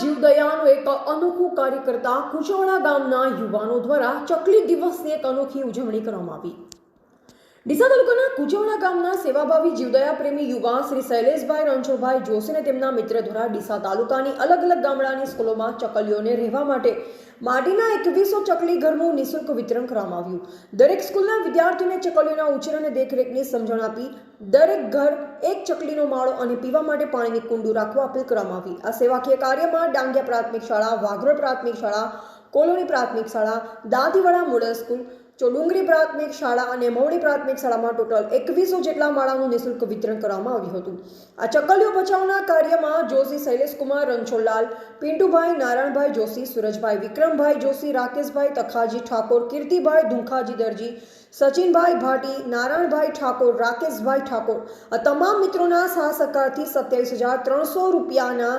જીવદયાનું એક અનોખું કાર્ય કરતા કુચવાડા ગામના યુવાનો દ્વારા ચકલી દિવસની એક અનોખી ઉજવણી કરવામાં આવી। ડીસા તાલુકાના કુચવાડા ગામના સેવાભાવી જીવદયા પ્રેમી યુવા શ્રી શૈલેષભાઈ રણછોડભાઈ જોશીને તેમના મિત્ર દ્વારા ડીસા તાલુકાની અલગ અલગ ગામડાની સ્કૂલોમાં ચકલીઓને રહેવા માટે માટીના 2100 ચકલી ઘરનું નિઃશુલ્ક વિતરણ કરવામાં આવ્યું। દરેક સ્કૂલના વિદ્યાર્થીઓને ચકલીઓના ઉછેર અને દેખરેખની સમજણ આપી દરેક ઘર એક ચકલીનો માળો અને પીવા માટે પાણીની કુંડું રાખવા અપીલ કરવામાં આવી। આ સેવાકીય કાર્યમાં ડાંગિયા પ્રાથમિક શાળા, વાઘરોળ પ્રાથમિક શાળા, કોલોની પ્રાથમિક શાળા, દાંતીવાડા મોડલ સ્કૂલ, ચોડુંગરી પ્રાથમિક શાળા અને મવડી પ્રાથમિક શાળામાં ટોટલ 2100 જેટલા માળાનું નિઃશુલ્ક વિતરણ કરવામાં આવ્યું હતું। આ ચકલીઓ બચાવના કાર્યમાં જોશી શૈલેષકુમાર રણછોડલાલ, પિન્ટુભાઈ નારાયણભાઈ જોશી, સુરજભાઈ વિક્રમભાઈ જોશી, રાકેશભાઈ તખાજી ઠાકોર, કીર્તિભાઈ ધુંખાજી દરજી, સચિનભાઈ ભાટી, નારાયણભાઈ ઠાકોર, રાકેશભાઈ ઠાકોર આ તમામ મિત્રોના સહકારથી 27,300 રૂપિયાના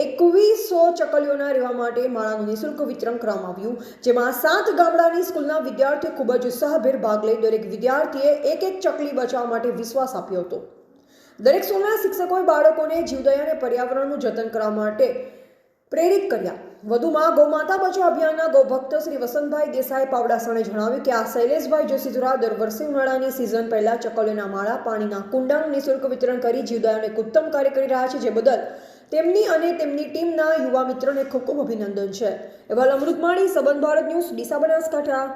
2100 ચકલીઓના રહેવા માટે માળાનું નિઃશુલ્ક વિતરણ કરવામાં આવ્યું, જેમાં 7 ગામડાની સ્કૂલના વિદ્યાર્થીઓ ખૂબ જ ઉત્સાહભેર ભાગ લઈ દરેક વિદ્યાર્થીએ એક ચકલી બચાવવા માટે વિશ્વાસ આપ્યો હતો। દરેક સ્કૂલના શિક્ષકોએ બાળકોને જીવદયા અને પર્યાવરણનું જતન કરવા માટે પ્રેરિત કર્યા। વધુમાં ગૌમાતા બચાવ અભિયાનના ગૌભક્ત શ્રી વસંતભાઈ દેસાઈ પાવડાસણે જણાવ્યું કે આ શૈલેષભાઈ જોશી દ્વારા દર વર્ષે ઉનાળાની સિઝન પહેલા ચકલીઓના માળા, પાણીના કુંડાનું નિઃશુલ્ક વિતરણ કરી જીવદયાનું એક ઉત્તમ કાર્ય કરી રહ્યા છે, જે બદલ તેમની અને તેમની ટીમના યુવા મિત્રોને ખૂબ ખૂબ અભિનંદન છે। અહેવાલ અમૃતમાળી, સંબંધ ભારત ન્યૂઝ, ડીસા, બનાસકાંઠા।